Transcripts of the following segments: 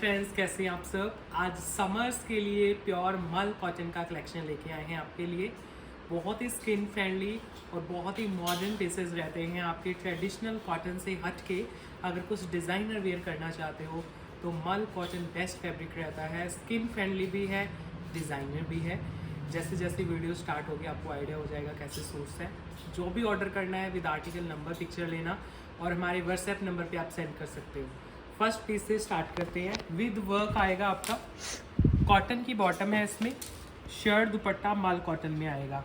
Friends, कैसे हैं आप सब। आज समर्स के लिए प्योर मल कॉटन का कलेक्शन लेके आए हैं आपके लिए। बहुत ही स्किन फ्रेंडली और बहुत ही मॉडर्न पीसेस रहते हैं आपके ट्रेडिशनल कॉटन से हट के। अगर कुछ डिज़ाइनर वेयर करना चाहते हो तो मल कॉटन बेस्ट फैब्रिक रहता है। स्किन फ्रेंडली भी है, डिज़ाइनर भी है। जैसे जैसे वीडियो स्टार्ट होगी आपको आइडिया हो जाएगा कैसे सोर्स है। जो भी ऑर्डर करना है विद आर्टिकल नंबर पिक्चर लेना और हमारे व्हाट्सएप नंबर पे आप सेंड कर सकते हो। फर्स्ट पीस से स्टार्ट करते हैं। विद वर्क आएगा आपका, कॉटन की बॉटम है, इसमें शर्ट दुपट्टा मल कॉटन में आएगा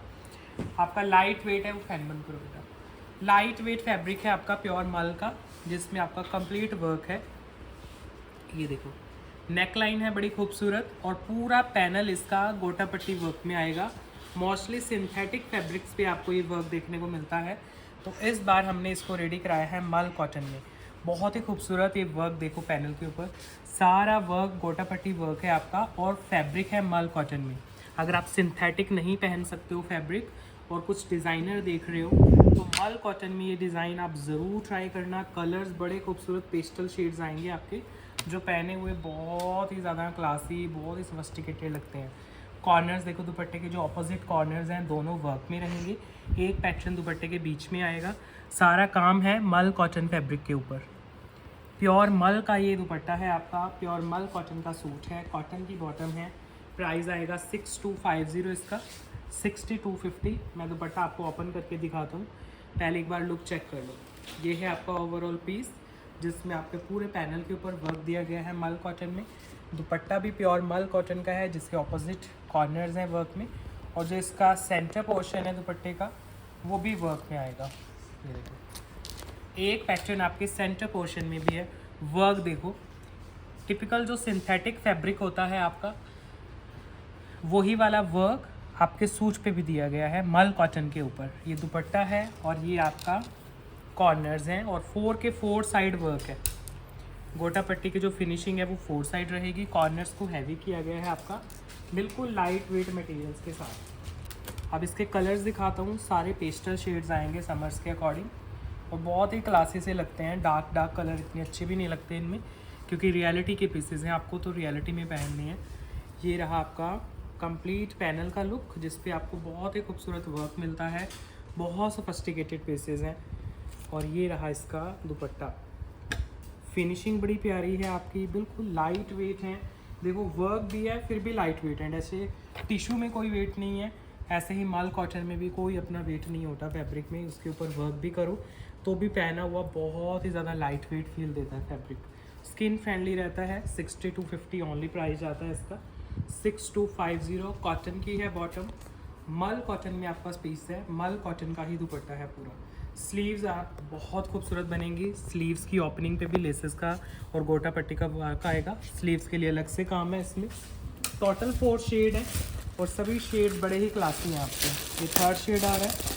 आपका। लाइट वेट है, वो फैन बंद करो बेटा। लाइट वेट फैब्रिक है आपका प्योर मल का, जिसमें आपका कंप्लीट वर्क है। ये देखो नेक लाइन है बड़ी खूबसूरत और पूरा पैनल इसका गोटा पट्टी वर्क में आएगा। मोस्टली सिंथेटिक फैब्रिक्स पे आपको ये वर्क देखने को मिलता है, तो इस बार हमने इसको रेडी कराया है मल कॉटन में। बहुत ही खूबसूरत ये वर्क देखो, पैनल के ऊपर सारा वर्क गोटा पट्टी वर्क है आपका और फैब्रिक है मल कॉटन में। अगर आप सिंथेटिक नहीं पहन सकते हो फैब्रिक और कुछ डिज़ाइनर देख रहे हो तो मल कॉटन में ये डिज़ाइन आप ज़रूर ट्राई करना। कलर्स बड़े खूबसूरत पेस्टल शेड्स आएंगे आपके, जो पहने हुए बहुत ही ज़्यादा क्लासी, बहुत ही सोफिस्टिकेटेड लगते हैं। कॉर्नर्स देखो, दुपट्टे के जो ऑपोजिट कॉर्नर्स हैं दोनों वर्क में रहेंगे। एक पैटर्न दुपट्टे के बीच में आएगा। सारा काम है मल कॉटन फैब्रिक के ऊपर। प्योर मल का ये दुपट्टा है आपका, प्योर मल कॉटन का सूट है, कॉटन की बॉटम है। प्राइस आएगा 6250 इसका, 6250। मैं दुपट्टा आपको ओपन करके दिखाता हूँ, पहले एक बार लुक चेक कर लो। ये है आपका ओवरऑल पीस, जिसमें आपके पूरे पैनल के ऊपर वर्क दिया गया है मल कॉटन में। दुपट्टा भी प्योर मल कॉटन का है, जिसके ऑपोजिट कॉर्नर्स हैं वर्क में, और जो इसका सेंटर पोर्शन है दुपट्टे का वो भी वर्क में आएगा। ये देखो एक पैटर्न आपके सेंटर पोर्शन में भी है। वर्क देखो, टिपिकल जो सिंथेटिक फैब्रिक होता है आपका वही वाला वर्क आपके सूट पे भी दिया गया है मल कॉटन के ऊपर। ये दुपट्टा है और ये आपका कॉर्नर्स हैं और 4 के 4 साइड वर्क है। गोटा पट्टी की जो फिनिशिंग है वो 4 साइड रहेगी। कॉर्नर्स को हैवी किया गया है आपका, बिल्कुल लाइट वेट मटेरियल्स के साथ। अब इसके कलर्स दिखाता हूँ, सारे पेस्टल शेड्स आएंगे समर्स के अकॉर्डिंग और बहुत ही क्लासी से लगते हैं। डार्क कलर इतने अच्छे भी नहीं लगते इनमें, क्योंकि रियलिटी के पीसेस हैं, आपको तो रियलिटी में पहनने हैं। ये रहा आपका कंप्लीट पैनल का लुक, जिस पे आपको बहुत ही खूबसूरत वर्क मिलता है। बहुत सोफिस्टिकेटेड पीसेस हैं। और ये रहा इसका दुपट्टा। फिनिशिंग बड़ी प्यारी है आपकी, बिल्कुल लाइट वेट है। देखो वर्क भी है फिर भी लाइट वेट है। जैसे टिश्यू में कोई वेट नहीं है, ऐसे ही मल कॉटन में भी कोई अपना वेट नहीं होता फैब्रिक में। उसके ऊपर वर्क भी करो तो भी पहना हुआ बहुत ही ज़्यादा लाइट वेट फील देता है फैब्रिक। स्किन फ्रेंडली रहता है। 6250 ओनली प्राइस आता है इसका, 6250। कॉटन की है बॉटम, मल कॉटन में आपका पीस है। मल कॉटन का ही दुपट्टा है पूरा। स्लीव्स आप बहुत खूबसूरत बनेंगी। स्लीव्स की ओपनिंग पे भी लेसेस का और गोटा पट्टी का वर्क आएगा। स्लीव्स के लिए अलग से काम है इसमें। टोटल 4 शेड है और सभी शेड बड़े ही क्लासी हैं आपके। ये 3rd शेड आ रहा है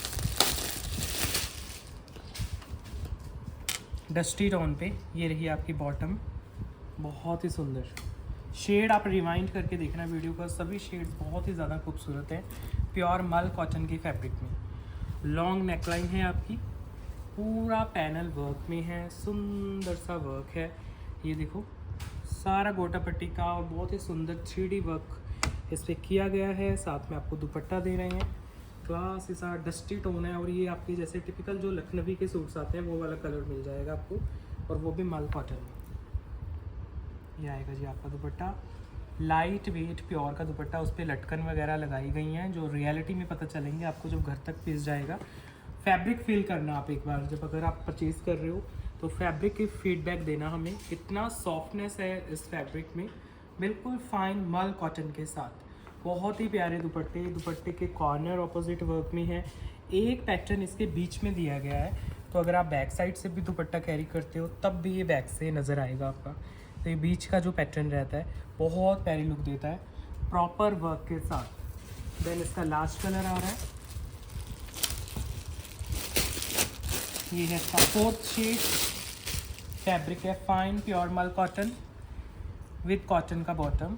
डस्टी टोन पे। ये रही आपकी बॉटम, बहुत ही सुंदर शेड। आप रिवाइंड करके देखना वीडियो का, सभी शेड्स बहुत ही ज़्यादा खूबसूरत हैं प्योर मल कॉटन की फैब्रिक में। लॉन्ग नेकलाइन है आपकी, पूरा पैनल वर्क में है, सुंदर सा वर्क है। ये देखो सारा गोटा पट्टी का और बहुत ही सुंदर 3D वर्क इस पर किया गया है। साथ में आपको दुपट्टा दे रहे हैं, क्लास सा डस्टी टोन है। और ये आपके जैसे टिपिकल जो लखनवी के सूट्स आते हैं वो वाला कलर मिल जाएगा आपको, और वो भी मल कॉटन में। ये आएगा जी आपका दुपट्टा, लाइट वेट प्योर का दुपट्टा। उस पर लटकन वगैरह लगाई गई हैं जो रियलिटी में पता चलेंगे आपको जब घर तक पीस जाएगा। फैब्रिक फील करना आप एक बार, जब अगर आप परचेज़ कर रहे हो तो फैब्रिक की फीडबैक देना हमें। इतना सॉफ्टनेस है इस फैब्रिक में, बिल्कुल फाइन मल कॉटन के साथ। बहुत ही प्यारे दुपट्टे। दुपट्टे के कॉर्नर ऑपोजिट वर्क में है। एक पैटर्न इसके बीच में दिया गया है, तो अगर आप बैक साइड से भी दुपट्टा कैरी करते हो तब भी ये बैक से नज़र आएगा आपका। तो ये बीच का जो पैटर्न रहता है बहुत प्यारी लुक देता है प्रॉपर वर्क के साथ। देन इसका लास्ट कलर आ रहा है, ये है इसका 4th शेड। फैब्रिक है फाइन प्योर मल कॉटन विद कॉटन का बॉटम।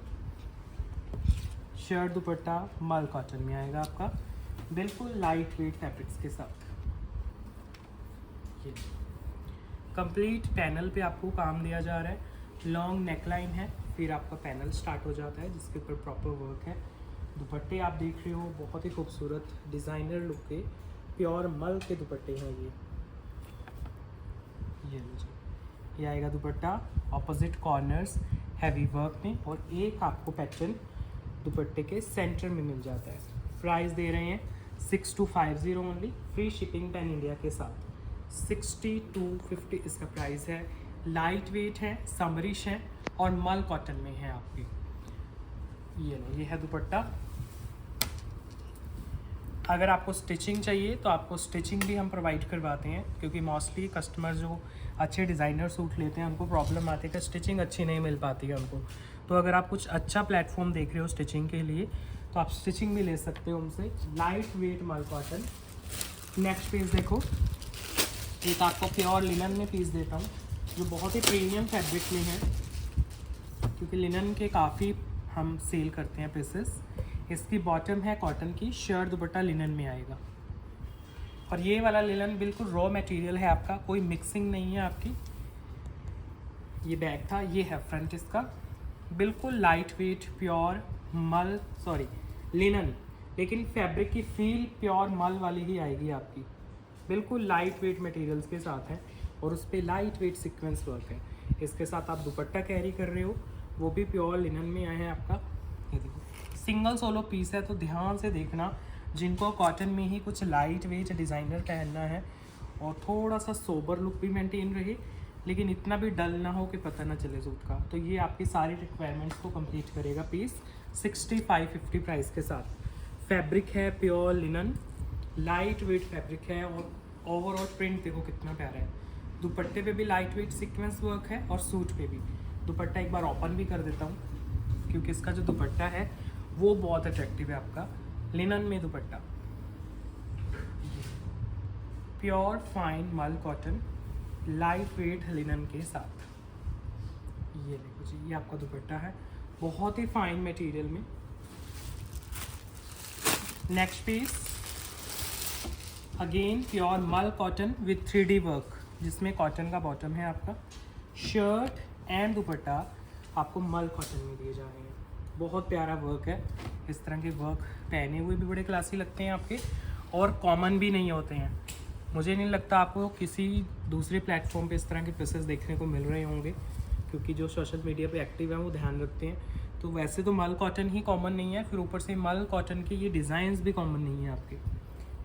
शर्ट दुपट्टा मल कॉटन में आएगा आपका, बिल्कुल लाइट वेट फैब्रिक्स के साथ। कंप्लीट पैनल पे आपको काम दिया जा रहा है। लॉन्ग नेकलाइन है, फिर आपका पैनल स्टार्ट हो जाता है जिसके ऊपर प्रॉपर वर्क है। दुपट्टे आप देख रहे हो बहुत ही खूबसूरत डिज़ाइनर लुक के प्योर मल के दुपट्टे हैं ये लीजिए। ये आएगा दुपट्टा ऑपोजिट कॉर्नर्स हैवी वर्क में, और एक आपको पैटर्न दुपट्टे के सेंटर में मिल जाता है। प्राइस दे रहे हैं 6250 only, free shipping pan India के साथ। 6250 इसका प्राइस है। लाइट वेट है, समरिश है और मल कॉटन में है आपकी। ये है दुपट्टा। अगर आपको स्टिचिंग चाहिए तो आपको स्टिचिंग भी हम प्रोवाइड करवाते हैं, क्योंकि मोस्टली कस्टमर जो अच्छे डिज़ाइनर सूट लेते हैं उनको प्रॉब्लम आती है कि स्टिचिंग अच्छी नहीं मिल पाती है उनको। तो अगर आप कुछ अच्छा प्लेटफॉर्म देख रहे हो स्टिचिंग के लिए तो आप स्टिचिंग भी ले सकते हो उनसे। लाइट वेट मल कॉटन। नेक्स्ट पीस देखो, एक आपको प्योर लिनन में पीस देता हूँ जो बहुत ही प्रीमियम फैब्रिक में है, क्योंकि लिनन के काफ़ी हम सेल करते हैं पीसेस। इसकी बॉटम है कॉटन की, शर्ट दुपट्टा लिनन में आएगा। और ये वाला लिनन बिल्कुल रॉ मटेरियल है आपका, कोई मिक्सिंग नहीं है आपकी। ये बैग था, ये है फ्रंट इसका। बिल्कुल लाइट वेट प्योर मल लिनन, लेकिन फैब्रिक की फील प्योर मल वाली ही आएगी आपकी। बिल्कुल लाइट वेट मटेरियल्स के साथ है और उस पर लाइट वेट सीक्वेंस वर्क है। इसके साथ आप दुपट्टा कैरी कर रहे हो, वो भी प्योर लिनन में आया है आपका। ये देखो सिंगल सोलो पीस है, तो ध्यान से देखना। जिनको कॉटन में ही कुछ लाइट वेट डिज़ाइनर पहनना है और थोड़ा सा सोबर लुक भी मेंटेन रहे, लेकिन इतना भी डल ना हो कि पता ना चले सूट का, तो ये आपकी सारी रिक्वायरमेंट्स को कंप्लीट करेगा पीस 6550 प्राइस के साथ। फैब्रिक है pure linen, light weight fabric है और ओवरऑल प्रिंट देखो कितना प्यारा है। दुपट्टे पे भी लाइट वेट सीक्वेंस वर्क है और सूट पे भी। दुपट्टा एक बार ओपन भी कर देता हूँ, क्योंकि इसका जो दुपट्टा है वो बहुत अट्रैक्टिव है आपका। लिनन में दुपट्टा, प्योर फाइन मल कॉटन लाइट वेट लिनन के साथ। ये देखो जी, ये आपका दुपट्टा है बहुत ही फाइन मटेरियल में। नेक्स्ट पीस अगेन प्योर मल कॉटन विथ 3D वर्क, जिसमें कॉटन का बॉटम है आपका। शर्ट एंड दुपट्टा आपको मल कॉटन में दिए जा रहे हैं। बहुत प्यारा वर्क है। इस तरह के वर्क पहने हुए भी बड़े क्लासी लगते हैं आपके, और कॉमन भी नहीं होते हैं। मुझे नहीं लगता आपको किसी दूसरे प्लेटफॉर्म पे इस तरह के पीसेस देखने को मिल रहे होंगे, क्योंकि जो सोशल मीडिया पे एक्टिव हैं वो ध्यान रखते हैं। तो वैसे तो मल कॉटन ही कॉमन नहीं है, फिर ऊपर से मल कॉटन के ये डिज़ाइंस भी कॉमन नहीं है आपके।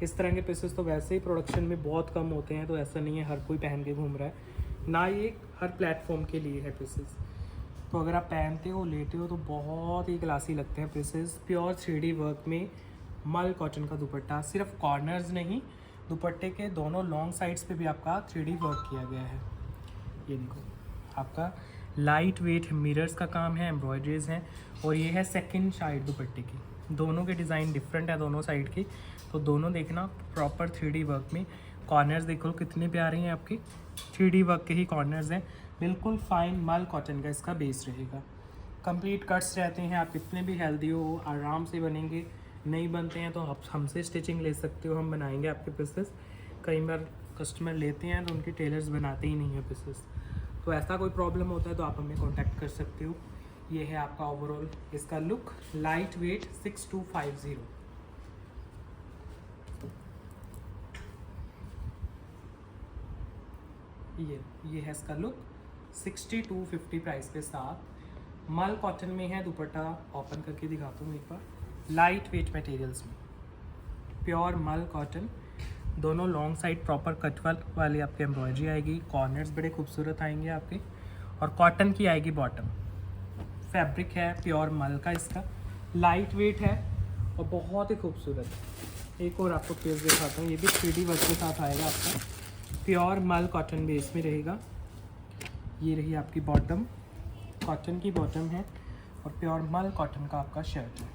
इस तरह के पीसेस तो वैसे ही प्रोडक्शन में बहुत कम होते हैं, तो ऐसा नहीं है हर कोई पहन के घूम रहा है ना, ये हर प्लेटफॉर्म के लिए है पीसेस। तो अगर आप पहनते हो लेते हो तो बहुत ही क्लासी लगते हैं पीसेस। प्योर 3D वर्क में मल कॉटन का दुपट्टा, सिर्फ कॉर्नर्स नहीं, दुपट्टे के दोनों लॉन्ग साइड्स पे भी आपका 3D वर्क किया गया है। ये देखो आपका लाइट वेट मिरर्स का काम है, एम्ब्रॉयडरीज हैं, और ये है सेकंड साइड दुपट्टे की। दोनों के डिज़ाइन डिफरेंट है दोनों साइड की, तो दोनों देखना प्रॉपर 3D वर्क में। कॉर्नर्स देखो कितने प्यारे हैं आपके, 3D वर्क के ही कॉर्नर्स हैं। बिल्कुल फाइन मल कॉटन का इसका बेस रहेगा। कंप्लीट कट्स रहते हैं, आप कितने भी हेल्दी हो आराम से बनेंगे। नहीं बनते हैं तो आप हमसे स्टिचिंग ले सकते हो, हम बनाएंगे आपके पीसेस। कई बार कस्टमर लेते हैं तो उनके टेलर्स बनाते ही नहीं हैं पीसेस, तो ऐसा कोई प्रॉब्लम होता है तो आप हमें कांटेक्ट कर सकते हो। ये है आपका ओवरऑल इसका लुक, लाइट वेट 6250। ये है इसका लुक 6250 प्राइस के साथ। मल कॉटन में है, दुपट्टा ओपन करके दिखाता हूँ एक बार। लाइट वेट मटेरियल्स में प्योर मल कॉटन, दोनों लॉन्ग साइड प्रॉपर कटवर्क वाली आपकी एम्ब्रॉयडरी आएगी। कॉर्नर्स बड़े खूबसूरत आएंगे आपके, और कॉटन की आएगी बॉटम। फैब्रिक है प्योर मल का, इसका लाइट वेट है और बहुत ही खूबसूरत। एक और आपको पीस दिखाता हूँ, ये भी 3D वर्क के साथ आएगा आपका। प्योर मल कॉटन बेस में रहेगा। ये रही आपकी बॉटम, कॉटन की बॉटम है और प्योर मल कॉटन का आपका शर्ट है।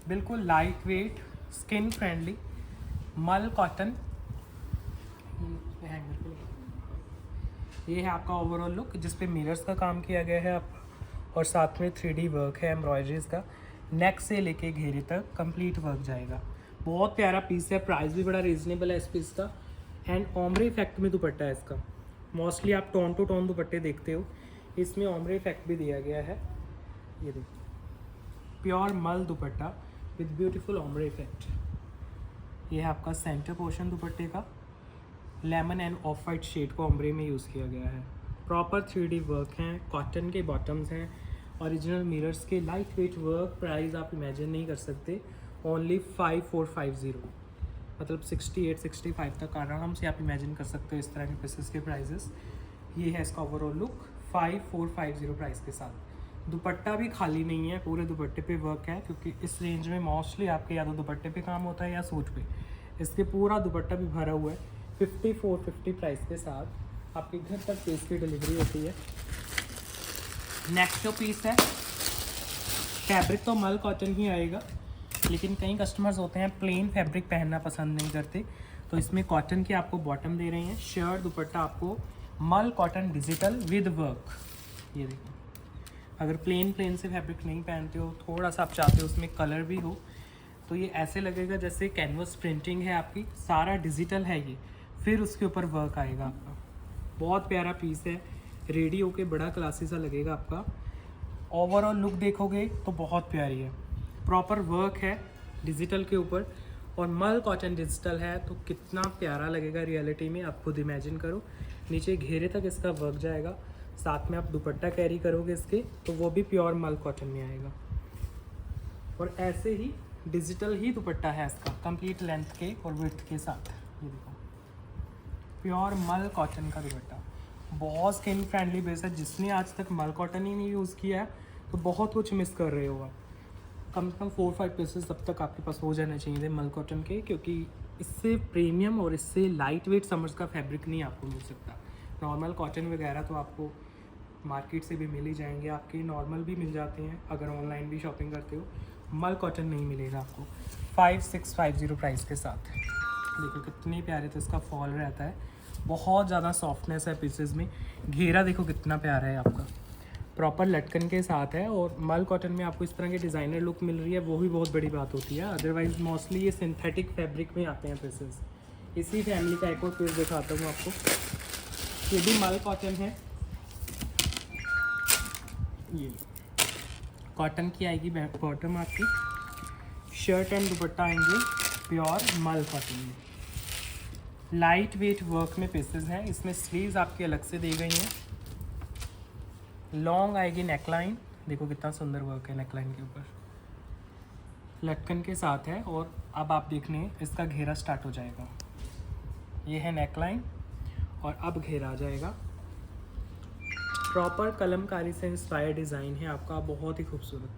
बिल्कुल लाइट वेट स्किन फ्रेंडली मल कॉटन। ये है आपका ओवरऑल लुक, जिस पे मिरर्स का काम किया गया है आप, और साथ में 3D वर्क है एम्ब्रॉयडरीज का। नेक से लेके घेरे तक कंप्लीट वर्क जाएगा। बहुत प्यारा पीस है, प्राइस भी बड़ा रीजनेबल है इस पीस का। एंड ओमरे इफेक्ट में दुपट्टा है इसका। मोस्टली आप टोन टू टोन दुपट्टे देखते हो, इसमें ओम्ब्रे इफेक्ट भी दिया गया है। ये देखिए प्योर मल dupatta with beautiful ombre effect. ये है आपका सेंटर पोर्शन दुपट्टे का, lemon and off white shade को ओम्ब्रे में यूज़ किया गया है। प्रॉपर 3D वर्क हैं, कॉटन के बॉटम्स हैं, ओरिजिनल मिरर्स के, लाइट वेट वर्क। प्राइस आप इमेजिन नहीं कर सकते, ओनली 5450, मतलब 68-65 तक आराम से आप इमेजिन कर सकते हो इस तरह के पीसेस के प्राइजेस। ये है इसका ओवरऑल लुक 5450 प्राइस के साथ। दुपट्टा भी खाली नहीं है, पूरे दुपट्टे पे वर्क है, क्योंकि इस रेंज में मोस्टली आपके या तो दुपट्टे पे काम होता है या सूट पे। इसके पूरा दुपट्टा भी भरा हुआ है। 5450 प्राइस के साथ आपके घर तक पीस की डिलीवरी होती है। नेक्स्ट जो पीस है, फैब्रिक तो मल कॉटन ही आएगा, लेकिन कई कस्टमर्स होते हैं प्लेन फैब्रिक पहनना पसंद नहीं करते, तो इसमें कॉटन की आपको बॉटम दे रहे हैं। शर्ट दुपट्टा आपको मल कॉटन डिजिटल विद वर्क। ये देखिए, अगर प्लेन से फैब्रिक नहीं पहनते हो, थोड़ा सा आप चाहते हो उसमें कलर भी हो, तो ये ऐसे लगेगा जैसे कैनवस प्रिंटिंग है आपकी, सारा डिजिटल है ये, फिर उसके ऊपर वर्क आएगा आपका। बहुत प्यारा पीस है, रेडी होके बड़ा क्लासी सा लगेगा आपका। ओवरऑल लुक देखोगे तो बहुत प्यारी है, प्रॉपर वर्क है डिजिटल के ऊपर, और मल कॉटन डिजिटल है तो कितना प्यारा लगेगा रियलिटी में, आप खुद इमेजिन करो। नीचे घेरे तक इसका वर्क जाएगा, साथ में आप दुपट्टा कैरी करोगे इसके तो वो भी प्योर मल कॉटन में आएगा। और ऐसे ही डिजिटल ही दुपट्टा है इसका, कंप्लीट लेंथ के और विड्थ के साथ। ये देखो प्योर मल कॉटन का दुपट्टा, बहुत स्किन फ्रेंडली बेस है। जिसने आज तक मल कॉटन ही नहीं यूज़ किया है तो बहुत कुछ मिस कर रहे हो आप। कम से कम 4-5 पीसेस तब तक आपके पास हो जाने चाहिए थे मल कॉटन के, क्योंकि इससे प्रीमियम और इससे लाइट वेट समर्स का फैब्रिक नहीं आपको मिल सकता। नॉर्मल कॉटन वगैरह तो आपको मार्केट से भी मिल ही जाएंगे, आपके नॉर्मल भी मिल जाते हैं अगर ऑनलाइन भी शॉपिंग करते हो। मल कॉटन नहीं मिलेगा आपको 5650 प्राइस के साथ। देखो कितनी प्यारे तो इसका फॉल रहता है, बहुत ज़्यादा सॉफ्टनेस है पीसेस में। घेरा देखो कितना प्यारा है आपका, प्रॉपर लटकन के साथ है, और मल कॉटन में आपको इस तरह के डिज़ाइनर लुक मिल रही है, वो भी बहुत बड़ी बात होती है। अदरवाइज मोस्टली ये सिंथेटिक फैब्रिक में आते हैं पीसेस। इसी फैमिली का एक और पीस दिखाता हूँ आपको, ये भी मल कॉटन है। ये कॉटन की आएगी बॉटम आपकी, शर्ट एंड दुपट्टा आएंगे प्योर मल कॉटन में। लाइट वेट वर्क में पीसेस हैं, इसमें स्लीव्स आपकी अलग से दी गई हैं। लॉन्ग आएगी नेकलाइन, देखो कितना सुंदर वर्क है नेकलाइन के ऊपर, लटकन के साथ है। और अब आप देखने इसका घेरा स्टार्ट हो जाएगा। ये है नेकलाइन और अब घेरा आ जाएगा। प्रॉपर कलमकारी से इंस्पायर डिज़ाइन है आपका, बहुत ही खूबसूरत।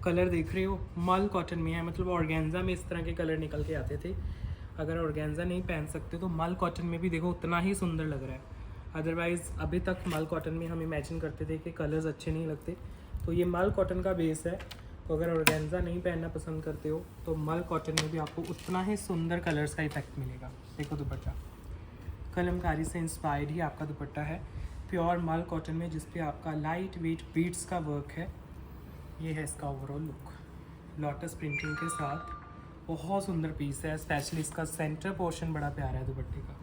कलर देख रहे हो मल कॉटन में है, मतलब ऑर्गेन्जा में इस तरह के कलर निकल के आते थे। अगर ऑर्गेन्जा नहीं पहन सकते तो मल कॉटन में भी देखो उतना ही सुंदर लग रहा है। अदरवाइज़ अभी तक मल कॉटन में हम इमेजिन करते थे कि कलर्स अच्छे नहीं लगते, तो ये मल कॉटन का बेस है। तो अगर ऑर्गेन्जा नहीं पहनना पसंद करते हो तो मल कॉटन में भी आपको उतना ही सुंदर कलर्स का इफेक्ट मिलेगा। देखो दुपट्टा कलमकारी से इंस्पायर्ड ही आपका दुपट्टा है, प्योर मल कॉटन में, जिस पे आपका लाइट वेट बीड्स का वर्क है। ये है इसका ओवरऑल लुक, लोटस प्रिंटिंग के साथ, बहुत सुंदर पीस है। स्पेशली इसका सेंटर पोर्शन बड़ा प्यारा है दुपट्टे का।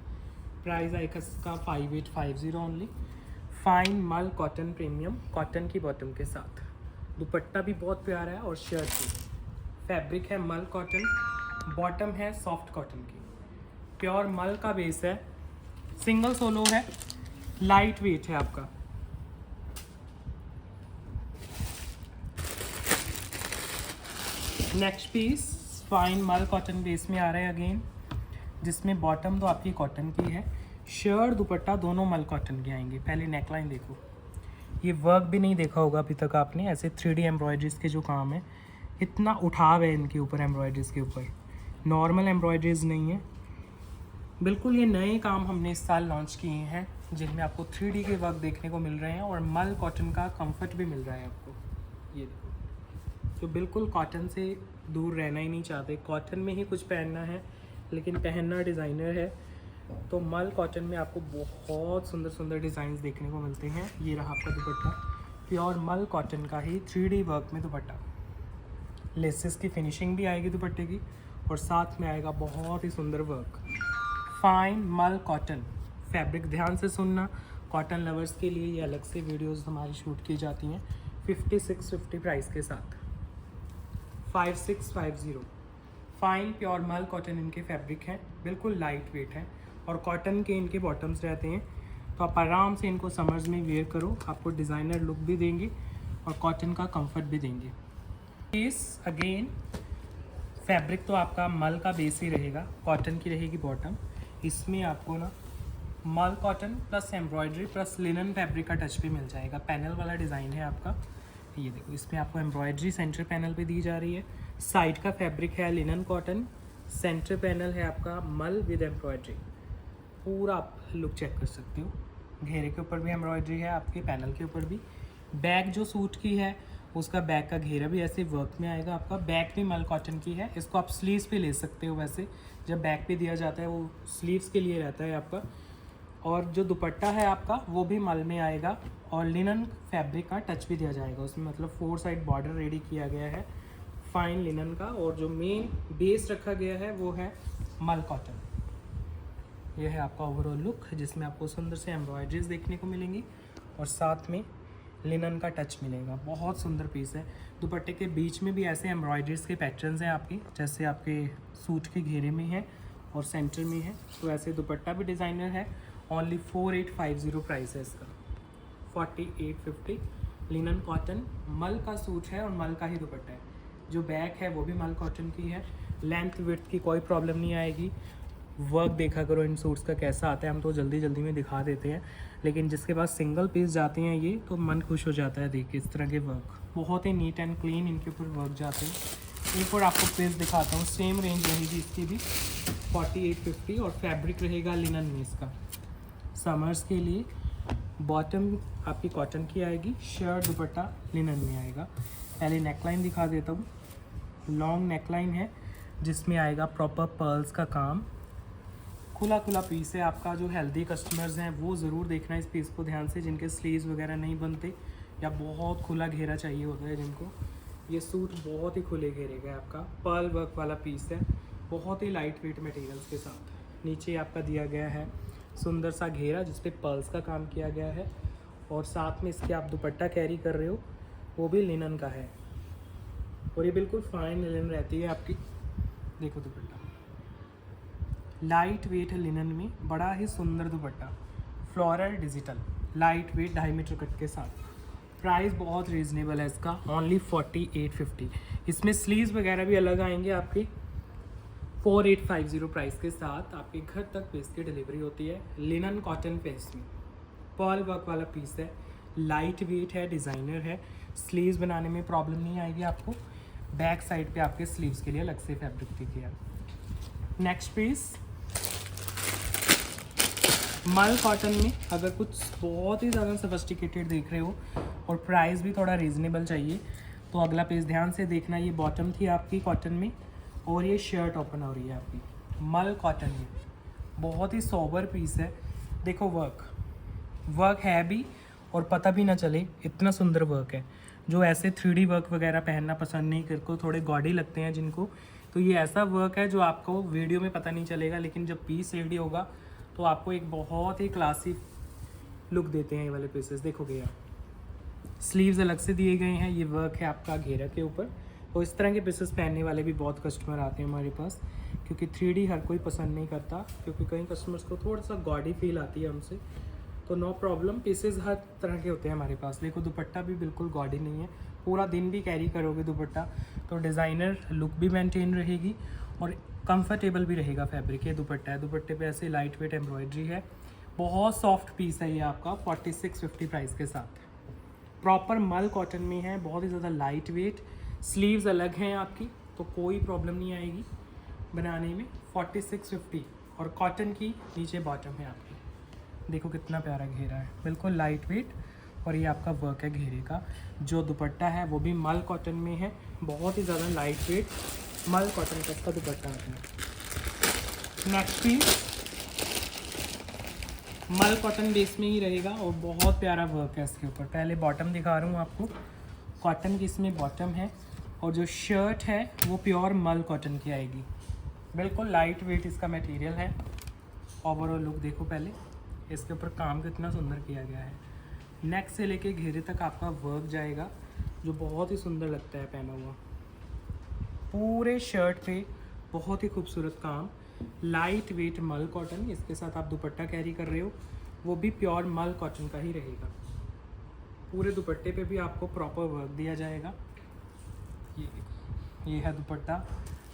प्राइस आएगा इसका 5850 ओनली। फाइन मल कॉटन प्रीमियम कॉटन की बॉटम के साथ, दुपट्टा भी बहुत प्यारा है और शर्ट भी। फैब्रिक है मल कॉटन, बॉटम है सॉफ्ट कॉटन की, प्योर मल का बेस है, सिंगल सोलो है, लाइट वेट है आपका। नेक्स्ट पीस फाइन मल कॉटन बेस में आ रहा है अगेन, जिसमें बॉटम तो आपकी कॉटन की है, शर्ट दुपट्टा दोनों मल कॉटन के आएंगे। पहले नेकलाइन देखो, ये वर्क भी नहीं देखा होगा अभी तक आपने, ऐसे 3D एम्ब्रॉयडरीज के जो काम है, इतना उठाव है इनके ऊपर, एम्ब्रॉयडरीज के ऊपर, नॉर्मल एम्ब्रॉयडरीज नहीं है बिल्कुल। ये नए काम हमने इस साल लॉन्च किए हैं, जिनमें आपको 3D के वर्क देखने को मिल रहे हैं और मल कॉटन का कंफर्ट भी मिल रहा है आपको। ये देखो, तो बिल्कुल कॉटन से दूर रहना ही नहीं चाहते, कॉटन में ही कुछ पहनना है लेकिन पहनना डिज़ाइनर है, तो मल कॉटन में आपको बहुत सुंदर सुंदर डिज़ाइंस देखने को मिलते हैं। ये रहा आपका दुपट्टा, प्योर मल कॉटन का ही 3D वर्क में दुपट्टा, लेसेस की फिनिशिंग भी आएगी दुपट्टे की, और साथ में आएगा बहुत ही सुंदर वर्क। फाइन मल कॉटन फैब्रिक, ध्यान से सुनना, कॉटन लवर्स के लिए ये अलग से वीडियोस हमारी शूट की जाती हैं 5650 प्राइस के साथ। 5650 फाइन प्योर मल कॉटन इनके फैब्रिक हैं, बिल्कुल लाइट वेट है और कॉटन के इनके बॉटम्स रहते हैं, तो आप आराम से इनको समर्स में वेयर करो, आपको डिज़ाइनर लुक भी देंगे और कॉटन का कंफर्ट भी देंगे। बेस अगेन फैब्रिक तो आपका मल का बेस ही रहेगा, कॉटन की रहेगी बॉटम। इसमें आपको ना मल cotton plus embroidery plus linen fabric का टच भी मिल जाएगा। पैनल वाला डिज़ाइन है आपका, ये देखो इसमें आपको एम्ब्रॉयडरी सेंटर पैनल पे दी जा रही है। साइड का फैब्रिक है लिनन कॉटन, सेंटर पैनल है आपका मल विद एम्ब्रॉयडरी। पूरा आप लुक चेक कर सकते हो, घेरे के ऊपर भी एम्ब्रॉयडरी है, आपके पैनल के ऊपर भी। बैक जो सूट की है उसका बैक का घेरा भी ऐसे वर्क में आएगा आपका। बैक भी मल कॉटन की है, इसको आप स्लीव्स पे ले सकते हो। वैसे जब बैक पे दिया जाता है वो स्लीव्स के लिए रहता है आपका। और जो दुपट्टा है आपका वो भी मल में आएगा और लिनन फैब्रिक का टच भी दिया जाएगा उसमें, मतलब 4 साइड बॉर्डर रेडी किया गया है फाइन लिनन का। और जो मेन बेस रखा गया है वो है मल कॉटन। ये है आपका ओवरऑल लुक, जिसमें आपको सुंदर से एम्ब्रॉयडरीज देखने को मिलेंगी और साथ में लिनन का टच मिलेगा। बहुत सुंदर पीस है। दुपट्टे के बीच में भी ऐसे एम्ब्रॉयडरीज के पैटर्न्स हैं आपकी, जैसे आपके सूट के घेरे में है और सेंटर में है, तो ऐसे दुपट्टा भी डिज़ाइनर है। ओनली 4850 प्राइस है इसका, 4850। लिनन कॉटन मल का सूट है और मल का ही दुपट्टा है। जो बैक है वो भी मल कॉटन की है। लेंथ विड्थ की कोई प्रॉब्लम नहीं आएगी। वर्क देखा करो इन सूट्स का कैसा आता है, हम तो जल्दी जल्दी में दिखा देते हैं, लेकिन जिसके पास सिंगल पीस जाते हैं ये तो मन खुश हो जाता है देख के। इस तरह के वर्क बहुत ही नीट एंड क्लीन इनके ऊपर वर्क जाते हैं। एक और आपको पीस दिखाता हूँ, सेम रेंज रहेगी इसकी भी 4850 और फैब्रिक रहेगा लिनन में इसका। समर्स के लिए बॉटम आपकी कॉटन की आएगी, शर्ट दुपट्टा लिनन में आएगा। पहले नेकलाइन दिखा देता हूँ। लॉन्ग नेकलाइन है जिसमें आएगा प्रॉपर पर्ल्स का काम। खुला खुला पीस है आपका। जो हेल्दी कस्टमर्स हैं वो ज़रूर देखना इस पीस को ध्यान से, जिनके स्लीव्स वगैरह नहीं बनते या बहुत खुला घेरा चाहिए होता है जिनको। ये सूट बहुत ही खुले घेरे का है आपका, पर्ल वर्क वाला पीस है, बहुत ही लाइट वेट मटेरियल्स के साथ। नीचे आपका दिया गया है सुंदर सा घेरा जिस पे पर्ल्स का काम किया गया है और साथ में इसके आप दुपट्टा कैरी कर रहे हो वो भी लिनन का है और ये बिल्कुल फाइन लिनन रहती है आपकी। देखो दुपट्टा लाइट वेट लिनन में, बड़ा ही सुंदर dupatta, floral digital light weight 2.5 metre cut के साथ। प्राइस बहुत रीज़नेबल है इसका, ओनली 4850। इसमें स्लीव्स वगैरह भी अलग आएंगे आपकी। 4850 प्राइस के साथ आपके घर तक पीस की डिलीवरी होती है। लिनन कॉटन पेस्ट में पर्ल वर्क वाला पीस है, लाइट वेट है, डिज़ाइनर है। स्लीव्स बनाने में प्रॉब्लम नहीं आएगी आपको। बैक साइड पे आपके स्लीव्स के लिए अलग से फैब्रिक दी गया। नेक्स्ट पीस मल कॉटन में अगर कुछ बहुत ही ज़्यादा सोफिस्टिकेटेड देख रहे हो और प्राइस भी थोड़ा रीज़नेबल चाहिए तो अगला पीस ध्यान से देखना। ये बॉटम थी आपकी कॉटन में और ये शर्ट ओपन हो रही है आपकी मल कॉटन में। बहुत ही सोबर पीस है। देखो वर्क है भी और पता भी ना चले, इतना सुंदर वर्क है। जो ऐसे 3D वर्क वगैरह पहनना पसंद नहीं करते, थोड़े गॉडी लगते हैं जिनको, तो ये ऐसा वर्क है जो आपको वीडियो में पता नहीं चलेगा, लेकिन जब पीस रेडी होगा तो आपको एक बहुत ही क्लासी लुक देते हैं ये वाले पीसेस। देखोगे आप स्लीव्स अलग से दिए गए हैं, ये वर्क है आपका घेरा के ऊपर। तो इस तरह के पीसेस पहनने वाले भी बहुत कस्टमर आते हैं हमारे पास, क्योंकि 3D हर कोई पसंद नहीं करता, क्योंकि कई कस्टमर्स को थोड़ा सा गॉडी फील आती है हमसे। तो नो प्रॉब्लम, पीसेस हर तरह के होते हैं हमारे पास। देखो दुपट्टा भी बिल्कुल गॉडी नहीं है, पूरा दिन भी कैरी करोगे दुपट्टा तो डिज़ाइनर लुक भी मेंटेन रहेगी और कंफर्टेबल भी रहेगा फैब्रिक। ये दुपट्टा है, दुपट्टे पे ऐसे लाइट वेट एम्ब्रॉयडरी है। बहुत सॉफ्ट पीस है ये आपका 4650 प्राइस के साथ। प्रॉपर मल कॉटन में है, बहुत ही ज़्यादा लाइट वेट। स्लीव्स अलग हैं आपकी तो कोई प्रॉब्लम नहीं आएगी बनाने में। 4650 और कॉटन की नीचे बॉटम है आपकी। देखो कितना प्यारा घेरा है, बिल्कुल लाइट वेट। और ये आपका वर्क है घेरे का। जो दुपट्टा है वो भी मल कॉटन में है, बहुत ही ज़्यादा लाइट वेट मल कॉटन का इसका दुपट्टा आता है। नेक्स्ट पीस मल कॉटन बेस में ही रहेगा और बहुत प्यारा वर्क है इसके ऊपर। पहले बॉटम दिखा रहा हूँ आपको, कॉटन की इसमें बॉटम है और जो शर्ट है वो प्योर मल कॉटन की आएगी। बिल्कुल लाइट वेट इसका मटेरियल है। ओवरऑल लुक देखो पहले, इसके ऊपर काम कितना सुंदर किया गया है। नेक से लेके घेरे तक आपका वर्क जाएगा जो बहुत ही सुंदर लगता है पहना हुआ। पूरे शर्ट पे बहुत ही खूबसूरत काम, लाइट वेट मल कॉटन। इसके साथ आप दुपट्टा कैरी कर रहे हो वो भी प्योर मल कॉटन का ही रहेगा। पूरे दुपट्टे पे भी आपको प्रॉपर वर्क दिया जाएगा। ये है दुपट्टा,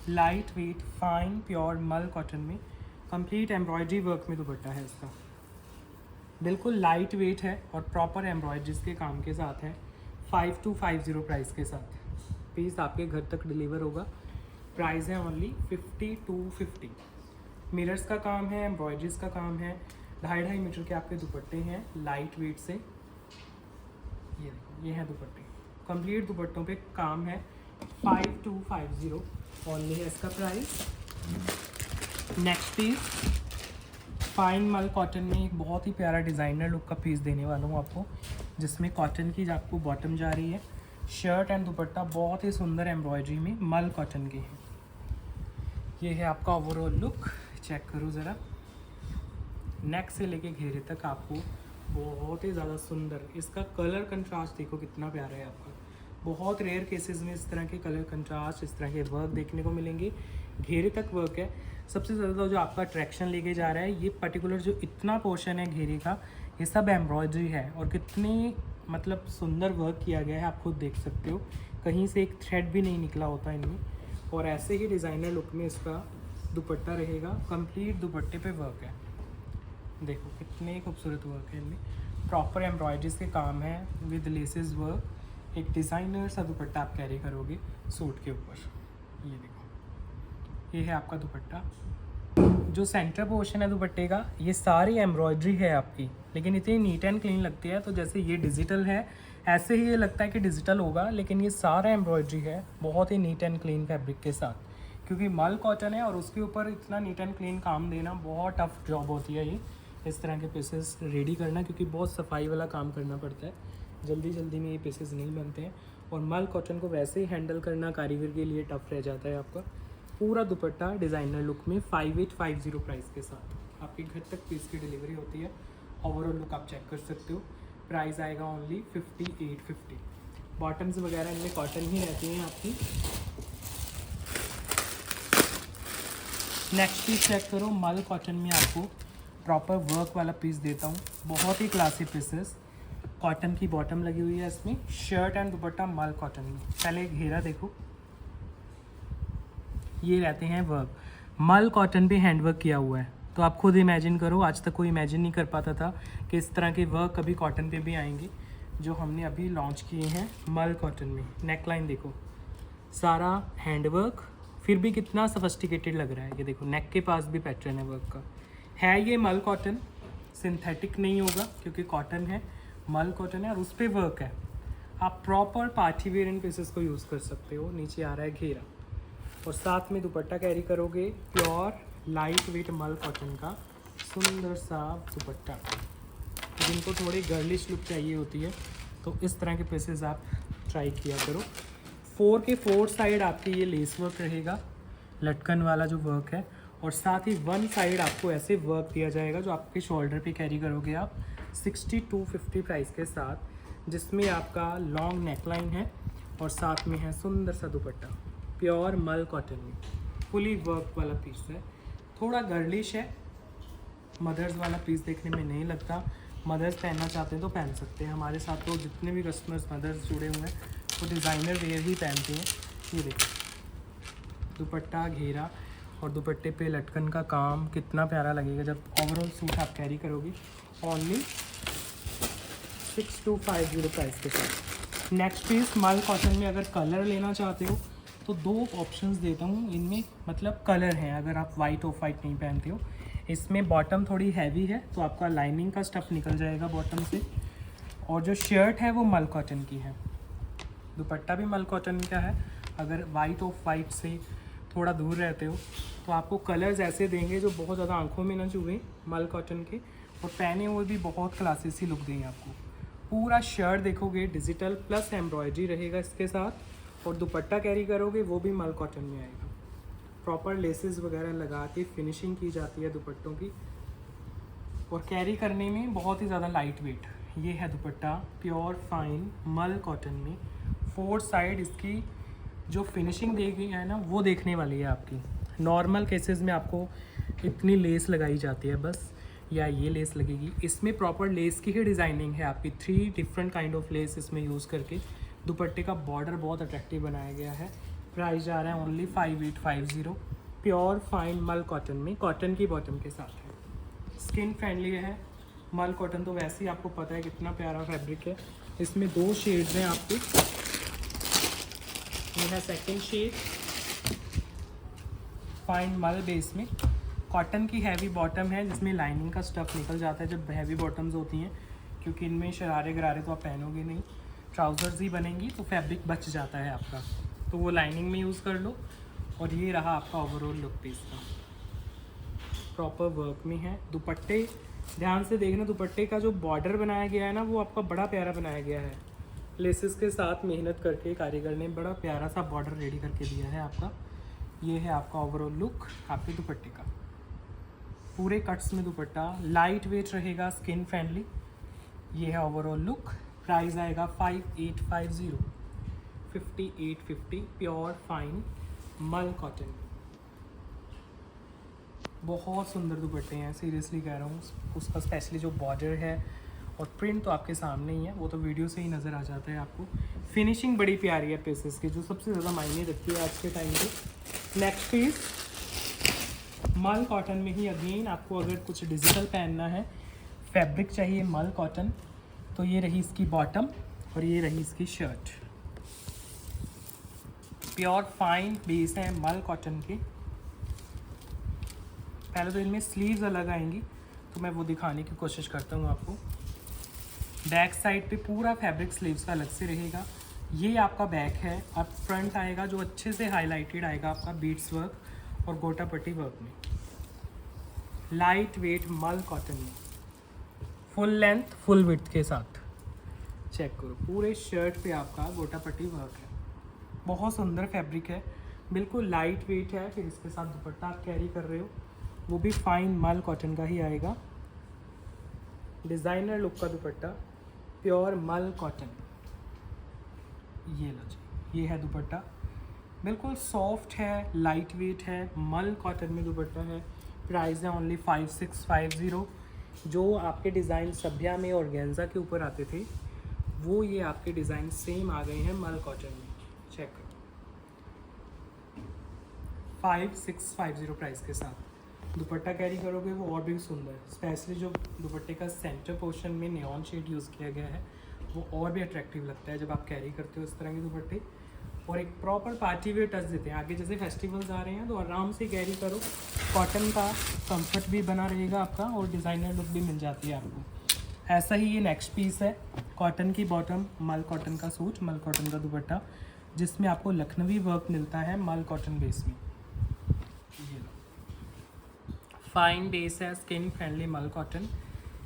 लाइट वेट फाइन प्योर मल कॉटन में, कंप्लीट एम्ब्रॉयडरी वर्क में दुपट्टा है इसका। बिल्कुल लाइट वेट है और प्रॉपर एम्ब्रॉयडरीज के काम के साथ है। 5250 प्राइस के साथ पीस आपके घर तक डिलीवर होगा। प्राइस है ओनली 5250। मिरर्स का काम है, एम्ब्रॉयडरीज का काम है, 2.5 मीटर के आपके दुपट्टे हैं लाइट वेट से। ये देखो, ये है दुपट्टे, कंप्लीट दुपट्टों पे काम है। 5250 ओनली है इसका प्राइस। नेक्स्ट पीस फाइन मल कॉटन में एक बहुत ही प्यारा डिज़ाइनर लुक का पीस देने वाला हूँ आपको, जिसमें कॉटन की आपको बॉटम जा रही है। शर्ट एंड दुपट्टा बहुत ही सुंदर एम्ब्रॉयडरी में मल कॉटन के हैं। ये है आपका ओवरऑल लुक, चेक करो ज़रा। नेक से लेके घेरे तक आपको बहुत ही ज़्यादा सुंदर, इसका कलर कंट्रास्ट देखो कितना प्यारा है आपका। बहुत रेयर केसेस में इस तरह के कलर कंट्रास्ट, इस तरह के वर्क देखने को मिलेंगे। घेरे तक वर्क है। सबसे ज़्यादा जो आपका अट्रैक्शन लेके जा रहा है, ये पर्टिकुलर जो इतना पोर्शन है घेरे का, ये सब एम्ब्रॉयडरी है और कितनी मतलब सुंदर वर्क किया गया है, आप खुद देख सकते हो। कहीं से एक थ्रेड भी नहीं निकला होता इनमें। और ऐसे ही डिज़ाइनर लुक में इसका दुपट्टा रहेगा। कंप्लीट दुपट्टे पे वर्क है, देखो कितने खूबसूरत वर्क है इनमें। प्रॉपर एम्ब्रॉयडरीज के काम है विद लेसेस वर्क। एक डिज़ाइनर सा दुपट्टा आप कैरी करोगे सूट के ऊपर। ये देखो, ये है आपका दुपट्टा। जो सेंटर पोर्शन है दुपट्टे का, ये सारी एम्ब्रॉयडरी है आपकी, लेकिन इतनी नीट एंड क्लीन लगती है। तो जैसे ये डिजिटल है, ऐसे ही ये लगता है कि डिजिटल होगा, लेकिन ये सारा एम्ब्रॉयडरी है बहुत ही नीट एंड क्लीन फैब्रिक के साथ। क्योंकि मल कॉटन है और उसके ऊपर इतना नीट एंड क्लीन काम देना बहुत टफ जॉब होती है। ये इस तरह के पीसेस रेडी करना, क्योंकि बहुत सफाई वाला काम करना पड़ता है। जल्दी जल्दी में ये पीसेस नहीं बनते हैं। और मल कॉटन को वैसे ही हैंडल करना कारीगर के लिए टफ रह जाता है आपका। पूरा दुपट्टा डिज़ाइनर लुक में 5850 प्राइस के साथ आपके घर तक पीस की डिलीवरी होती है। ओवरऑल लुक आप चेक कर सकते हो। प्राइस आएगा ओनली 5850। बॉटम्स वगैरह इनमें कॉटन ही रहती हैं आपकी। नेक्स्ट पीस चेक करो, मल कॉटन में आपको प्रॉपर वर्क वाला पीस देता हूँ। बहुत ही क्लासी पीसेस, कॉटन की बॉटम लगी हुई है इसमें। शर्ट एंड दुपट्टा मल कॉटन में। पहले घेरा देखो, ये रहते हैं वर्क, मल कॉटन पे हैंड वर्क किया हुआ है। तो आप खुद इमेजिन करो, आज तक कोई इमेजिन नहीं कर पाता था कि इस तरह के वर्क कभी कॉटन पे भी आएंगे, जो हमने अभी लॉन्च किए हैं मल कॉटन में। नेक लाइन देखो, सारा हैंड वर्क, फिर भी कितना सफिस्टिकेटेड लग रहा है। ये देखो, नेक के पास भी पैटर्न है वर्क का। है ये मल कॉटन, सिंथेटिक नहीं होगा क्योंकि कॉटन है, मल कॉटन है और उस पर वर्क है। आप प्रॉपर पार्टी वेयर इन पीसेस को यूज़ कर सकते हो। नीचे आ रहा है घेरा और साथ में दुपट्टा कैरी करोगे प्योर लाइट वेट मल कॉटन का सुंदर सा दुपट्टा। जिनको थोड़ी गर्लिश लुक चाहिए होती है तो इस तरह के पीसेस आप ट्राई किया करो। 4 के 4 साइड आपके ये लेस वर्क रहेगा, लटकन वाला जो वर्क है, और साथ ही 1 साइड आपको ऐसे वर्क दिया जाएगा जो आपके शोल्डर पे कैरी करोगे आप 6250 प्राइस के साथ, जिसमें आपका लॉन्ग नेकलाइन है और साथ में है सुंदर सा दुपट्टा प्योर मल कॉटन में। फुली वर्क वाला पीस है, थोड़ा गर्लिश है, मदर्स वाला पीस देखने में नहीं लगता। मदर्स पहनना चाहते हैं तो पहन सकते हैं। हमारे साथ तो जितने भी कस्टमर्स मदर्स जुड़े हुए हैं वो डिज़ाइनर वेयर ही पहनते हैं। ये देखो, दुपट्टा घेरा और दुपट्टे पे लटकन का काम कितना प्यारा लगेगा जब ओवरऑल सूट आप कैरी करोगे। ओनली 6250 प्राइस के साथ। नेक्स्ट पीस मल कॉटन में अगर कलर लेना चाहते हो तो 2 ऑप्शंस देता हूँ इनमें, मतलब कलर हैं। अगर आप वाइट ऑफ वाइट नहीं पहनते हो, इसमें बॉटम थोड़ी हैवी है तो आपका लाइनिंग का स्टफ़ निकल जाएगा बॉटम से, और जो शर्ट है वो मल कॉटन की है, दुपट्टा भी मल कॉटन का है। अगर वाइट ऑफ वाइट से थोड़ा दूर रहते हो तो आपको कलर्स ऐसे देंगे जो बहुत ज़्यादा आंखों में ना चुभें, मल कॉटन के, और पहने हुए भी बहुत क्लासी सी लुक देंगे आपको। पूरा शर्ट देखोगे डिजिटल प्लस एम्ब्रॉयडरी रहेगा इसके साथ, और दुपट्टा कैरी करोगे वो भी मल कॉटन में आएगा। प्रॉपर लेसेस वगैरह लगा के फिनिशिंग की जाती है दुपट्टों की। और कैरी करने में बहुत ही ज़्यादा लाइट वेट। ये है दुपट्टा प्योर फाइन मल कॉटन में। 4 साइड इसकी जो फिनिशिंग दी गई है ना वो देखने वाली है आपकी। नॉर्मल केसेस में आपको इतनी लेस लगाई जाती है बस, या ये लेस लगेगी। इसमें प्रॉपर लेस की ही डिज़ाइनिंग है आपकी। 3 डिफरेंट काइंड ऑफ लेस इसमें यूज़ करके दुपट्टे का बॉर्डर बहुत अट्रैक्टिव बनाया गया है। प्राइस जा रहा है ओनली 5850। प्योर फाइन मल कॉटन में, कॉटन की बॉटम के साथ है। स्किन फ्रेंडली है। मल कॉटन तो वैसे ही आपको पता है कितना प्यारा फैब्रिक है। इसमें 2 शेड्स हैं आपके। ये है सेकंड शेड फाइन मल बेस में। कॉटन की हैवी बॉटम है जिसमें लाइनिंग का स्टफ़ निकल जाता है जब हैवी बॉटम्स होती हैं, क्योंकि इनमें शरारे गरारे तो आप पहनोगे नहीं, ट्राउज़र्स ही बनेंगी तो फैब्रिक बच जाता है आपका, तो वो लाइनिंग में यूज़ कर लो। और ये रहा आपका ओवरऑल लुक पीस का। प्रॉपर वर्क में है। दुपट्टे ध्यान से देखना, दुपट्टे का जो बॉर्डर बनाया गया है ना वो आपका बड़ा प्यारा बनाया गया है। लेसेस के साथ मेहनत करके कारीगर ने बड़ा प्यारा सा बॉर्डर रेडी करके दिया है आपका। ये है आपका ओवरऑल लुक आपके दुपट्टे का। पूरे कट्स में दुपट्टा लाइट वेट रहेगा, स्किन फ्रेंडली। ये है ओवरऑल लुक। प्राइस आएगा 5850, 5850 प्योर फाइन मल कॉटन। बहुत सुंदर दुपट्टे हैं, सीरियसली कह रहा हूँ। उसका स्पेशली जो बॉर्डर है और प्रिंट तो आपके सामने ही है, वो तो वीडियो से ही नज़र आ जाता है आपको। फिनिशिंग बड़ी प्यारी है पीसेस की, जो सबसे ज़्यादा मायने रखती है आज के टाइम पे। नेक्स्ट पीस मल कॉटन में ही अगेन आपको अगर कुछ डिजिटल पहनना है, फैब्रिक चाहिए मल कॉटन, तो ये रही इसकी बॉटम और ये रही इसकी शर्ट। प्योर फाइन बेस है मल कॉटन की। पहले तो इनमें स्लीव्स अलग आएंगी, तो मैं वो दिखाने की कोशिश करता हूँ आपको। बैक साइड पे पूरा फैब्रिक स्लीव्स का अलग से रहेगा। ये आपका बैक है और फ्रंट आएगा जो अच्छे से हाईलाइटेड आएगा आपका बीड्स वर्क और गोटा पट्टी वर्क में। लाइट वेट मल कॉटन में, फुल लेंथ फुल विड्थ के साथ। चेक करो, पूरे शर्ट पे आपका गोटा पट्टी वर्क है। बहुत सुंदर फैब्रिक है, बिल्कुल लाइट वेट है। फिर इसके साथ दुपट्टा आप कैरी कर रहे हो वो भी फाइन मल कॉटन का ही आएगा। डिज़ाइनर लुक का दुपट्टा प्योर मल कॉटन। ये लो जी, ये है दुपट्टा। बिल्कुल सॉफ्ट है, लाइट वेट है, मल कॉटन में दुपट्टा है। प्राइस है ओनली 5650। जो आपके डिज़ाइन सभ्या में और गेंजा के ऊपर आते थे वो ये आपके डिज़ाइन सेम आ गए हैं मल कॉटन में। चेक करो, 5650 प्राइस के साथ। दुपट्टा कैरी करोगे वो और भी सुंदर। स्पेशली जो दुपट्टे का सेंटर पोर्शन में नियॉन शेड यूज़ किया गया है वो और भी अट्रैक्टिव लगता है जब आप कैरी करते हो इस तरह के दुपट्टे, और एक प्रॉपर पार्टी वेयर टच देते हैं। आगे जैसे फेस्टिवल्स आ रहे हैं तो आराम से कैरी करो। कॉटन का कंफर्ट भी बना रहेगा आपका और डिज़ाइनर लुक भी मिल जाती है आपको। ऐसा ही ये नेक्स्ट पीस है। कॉटन की बॉटम, मल कॉटन का सूट, मल कॉटन का दुपट्टा, जिसमें आपको लखनवी वर्क मिलता है मल कॉटन बेस में। ये लो, फाइन बेस है, स्किन फ्रेंडली मल कॉटन,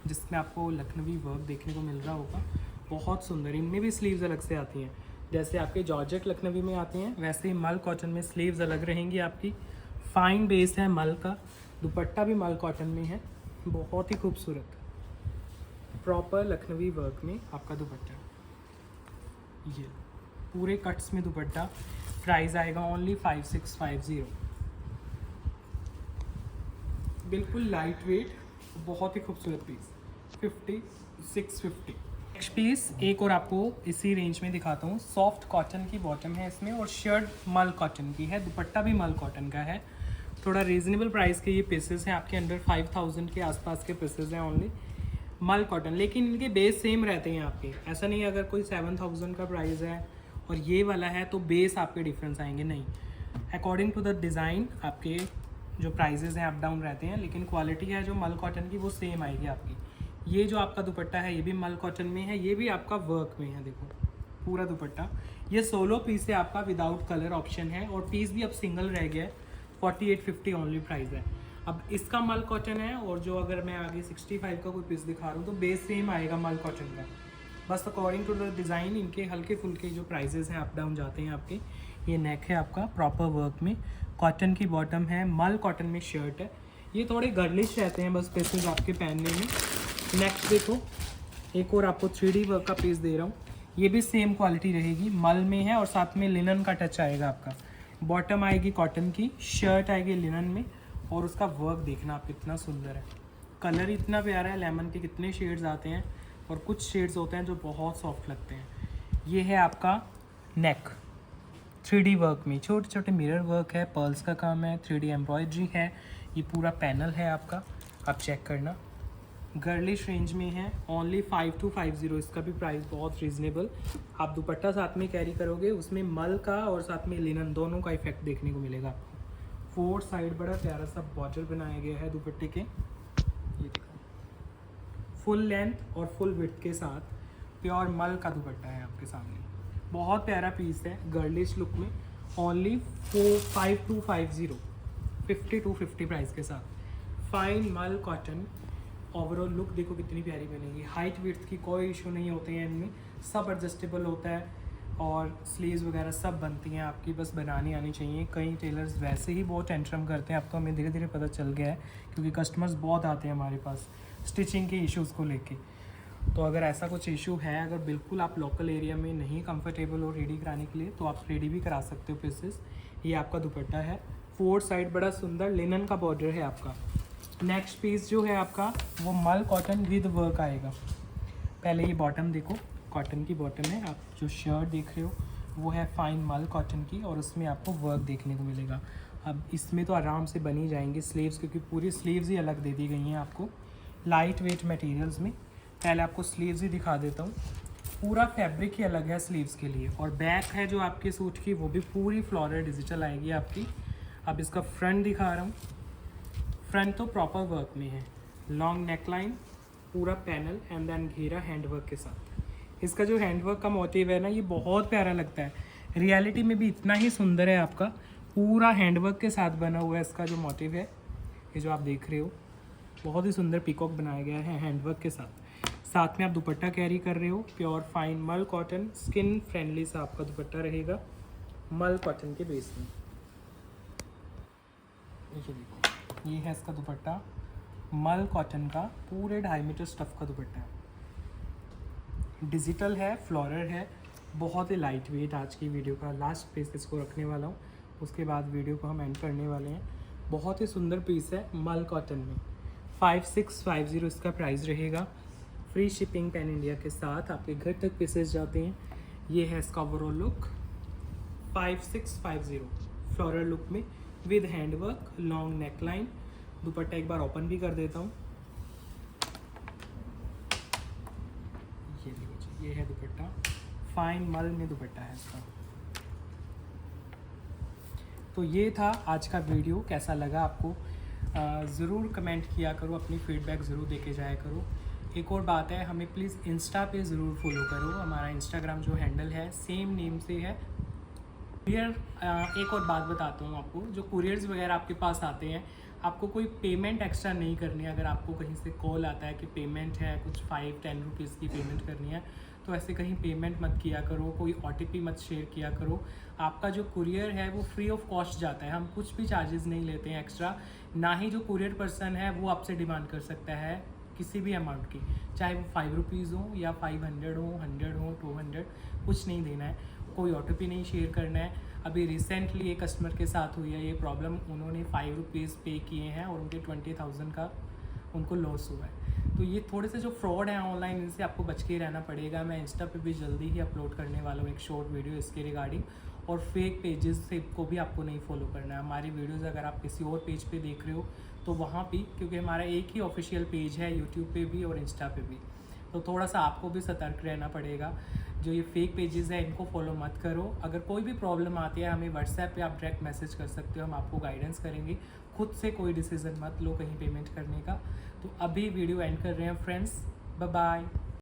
जिसमें आपको लखनवी वर्क देखने को मिल रहा होगा। बहुत सुंदर। इनमें भी स्लीव्स अलग से आती हैं, जैसे आपके जॉर्जेट लखनवी में आते हैं वैसे ही मल कॉटन में स्लीव्स अलग रहेंगी आपकी। फाइन बेस है मल का, दुपट्टा भी मल कॉटन में है, बहुत ही खूबसूरत प्रॉपर लखनवी वर्क में आपका दुपट्टा। ये पूरे कट्स में दुपट्टा। प्राइस आएगा ओनली 5650। बिल्कुल लाइट वेट, बहुत ही खूबसूरत पीस, 5650। नेक्स्ट पीस एक और आपको इसी रेंज में दिखाता हूँ। सॉफ्ट कॉटन की बॉटम है इसमें और शर्ट मल कॉटन की है, दुपट्टा भी मल कॉटन का है। थोड़ा रीजनेबल प्राइस के ये पीसेस हैं आपके, अंडर 5000 के आसपास के पीसेस हैं ओनली मल कॉटन, लेकिन इनके बेस सेम रहते हैं आपके। ऐसा नहीं अगर कोई 7000 का प्राइस है और ये वाला है तो बेस आपके डिफरेंस आएंगे, नहीं। अकॉर्डिंग टू द डिज़ाइन आपके जो प्राइजेज़ हैं अप डाउन रहते हैं, लेकिन क्वालिटी है जो मल कॉटन की वो सेम आएगी आपकी। ये जो आपका दुपट्टा है ये भी मल कॉटन में है, ये भी आपका वर्क में है। देखो पूरा दुपट्टा। ये सोलो पीस है आपका, विदाउट कलर ऑप्शन है और पीस भी अब सिंगल रह गया है। 4850 ओनली प्राइस है। अब इसका मल कॉटन है और जो अगर मैं आगे 65 का कोई पीस दिखा रहा हूँ तो बेस सेम आएगा मल कॉटन का। बस अकॉर्डिंग टू द डिज़ाइन इनके हल्के फुल्के जो प्राइजेज़ हैं अप डाउन जाते हैं आपके। ये नेक है आपका प्रॉपर वर्क में, कॉटन की बॉटम है, मल कॉटन में शर्ट है। ये थोड़े गर्लिश रहते हैं बस पीसेज आपके पहनने में। नेक्स्ट देखो, एक और आपको 3D वर्क का पीस दे रहा हूँ। ये भी सेम क्वालिटी रहेगी, मल में है और साथ में लिनन का टच आएगा आपका। बॉटम आएगी कॉटन की, शर्ट आएगी लिनन में, और उसका वर्क देखना आप कितना सुंदर है। कलर इतना प्यारा है, लेमन के कितने शेड्स आते हैं और कुछ शेड्स होते हैं जो बहुत सॉफ्ट लगते हैं। ये है आपका नेक, 3D वर्क में छोटे छोटे मिरर वर्क है, पर्ल्स का काम है, 3D एम्ब्रॉयडरी है, ये पूरा पैनल है आपका, आप चेक करना। गर्लिश रेंज में है, ओनली 5250, इसका भी प्राइस बहुत रीजनेबल। आप दुपट्टा साथ में कैरी करोगे, उसमें मल का और साथ में लिनन दोनों का इफेक्ट देखने को मिलेगा आपको। 4 साइड बड़ा प्यारा सा बॉर्डर बनाया गया है दुपट्टे के, ये देखो फुल लेंथ और फुल विड्थ के साथ प्योर मल का दुपट्टा है आपके सामने। बहुत प्यारा पीस है गर्लिश लुक में, ओनली 5250, 5250 प्राइस के साथ। फाइन मल कॉटन, ओवरऑल लुक देखो कितनी प्यारी बनेगी। हाइट विड्थ की कोई इशू नहीं होते हैं इनमें, सब एडजस्टेबल होता है और स्लीव्स वगैरह सब बनती हैं आपकी, बस बनानी आनी चाहिए। कई टेलर्स वैसे ही बहुत टेंट्रम करते हैं, अब तो हमें धीरे धीरे पता चल गया है क्योंकि कस्टमर्स बहुत आते हैं हमारे पास स्टिचिंग के इश्यूज़ को लेके। तो अगर ऐसा कुछ इशू है, अगर बिल्कुल आप लोकल एरिया में नहीं कंफर्टेबल हो रेडी कराने के लिए, तो आप रेडी भी करा सकते हो पीसेस। ये आपका दुपट्टा है, 4 साइड बड़ा सुंदर लिनन का बॉर्डर है आपका। नेक्स्ट पीस जो है आपका वो मल कॉटन विद वर्क आएगा। पहले ये बॉटम देखो, कॉटन की बॉटम है। आप जो शर्ट देख रहे हो वो है फाइन मल कॉटन की और उसमें आपको वर्क देखने को मिलेगा। अब इसमें तो आराम से बनी जाएंगी स्लीव्स, क्योंकि पूरी स्लीव्स ही अलग दे दी गई हैं आपको लाइट वेट मटेरियल्स में। पहले आपको स्लीव्स ही दिखा देता हूँ, पूरा फैब्रिक ही अलग है स्लीव्स के लिए। और बैक है जो आपके सूट की वो भी पूरी फ्लोरल डिजिटल आएगी आपकी। अब इसका फ्रंट दिखा रहा हूँ, फ्रंट तो प्रॉपर वर्क में है, लॉन्ग नेकलाइन, पूरा पैनल एंड देन घेरा हैंडवर्क के साथ। इसका जो हैंडवर्क का मोटिव है ना, ये बहुत प्यारा लगता है, रियलिटी में भी इतना ही सुंदर है आपका। पूरा हैंडवर्क के साथ बना हुआ है इसका जो मोटिव है, ये जो आप देख रहे हो बहुत ही सुंदर पीकॉक बनाया गया है हैंडवर्क के साथ। साथ में आप दुपट्टा कैरी कर रहे हो, प्योर फाइन मल कॉटन, स्किन फ्रेंडली सा आपका दुपट्टा रहेगा मल कॉटन के बेस में। देखो ये है इसका दुपट्टा, मल कॉटन का पूरे 2.5 मीटर स्टफ का दुपट्टा है, डिजिटल है, फ्लोरल है, बहुत ही लाइट वेट। आज की वीडियो का लास्ट पीस इसको रखने वाला हूँ, उसके बाद वीडियो को हम एंड करने वाले हैं। बहुत ही सुंदर पीस है मल कॉटन में, 5650 इसका प्राइस रहेगा। फ्री शिपिंग पैन इंडिया के साथ आपके घर तक पीसेस जाते हैं। ये है इसका ओवरऑल लुक, 5650 फ्लोरल लुक में विद हैंडवर्क, लॉन्ग नेकलाइन। दुपट्टा एक बार ओपन भी कर देता हूँ, ये देखो जी, ये है दुपट्टा, फाइन मल में दुपट्टा है इसका। तो ये था आज का वीडियो, कैसा लगा आपको ज़रूर कमेंट किया करो, अपनी फीडबैक ज़रूर देके जाया करो। एक और बात है, हमें प्लीज़ इंस्टा पे ज़रूर फॉलो करो, हमारा इंस्टाग्राम जो हैंडल है सेम नेम से है। कुरियर, एक और बात बताता हूँ आपको, जो कुरियर्स वगैरह आपके पास आते हैं, आपको कोई पेमेंट एक्स्ट्रा नहीं करनी है। अगर आपको कहीं से कॉल आता है कि पेमेंट है कुछ 5-10 रुपीज़ की पेमेंट करनी है, तो ऐसे कहीं पेमेंट मत किया करो, कोई OTP मत शेयर किया करो। आपका जो कुरियर है वो फ्री ऑफ कॉस्ट जाता है, हम कुछ भी चार्जेस नहीं लेते हैं एक्स्ट्रा। ना ही जो कुरियर पर्सन है वो आपसे डिमांड कर सकता है किसी भी अमाउंट की, चाहे वो 5 रुपीज़ हो या 500 हो, 100 हो, 200, कुछ नहीं देना है, कोई OTP नहीं शेयर करना है। अभी रिसेंटली एक कस्टमर के साथ हुई है ये प्रॉब्लम, उन्होंने 5 रुपीज़ पे किए हैं और उनके 20,000 का उनको लॉस हुआ है। तो ये थोड़े से जो फ्रॉड हैं ऑनलाइन, इनसे आपको बच के रहना पड़ेगा। मैं इंस्टा पे भी जल्दी ही अपलोड करने वाला हूँ एक शॉर्ट वीडियो इसके रिगार्डिंग, और फेक पेजेस से को भी आपको नहीं फॉलो करना है। हमारी वीडियोज़ अगर आप किसी और पेज पे देख रहे हो तो वहाँ भी, क्योंकि हमारा एक ही ऑफिशियल पेज है यूट्यूब पे भी और इंस्टा पे भी, तो थोड़ा सा आपको भी सतर्क रहना पड़ेगा। जो ये फेक पेजेस है इनको फॉलो मत करो। अगर कोई भी प्रॉब्लम आती है हमें व्हाट्सएप पे आप डायरेक्ट मैसेज कर सकते हो, हम आपको गाइडेंस करेंगे। खुद से कोई डिसीज़न मत लो कहीं पेमेंट करने का। तो अभी वीडियो एंड कर रहे हैं फ्रेंड्स, बाय बाय।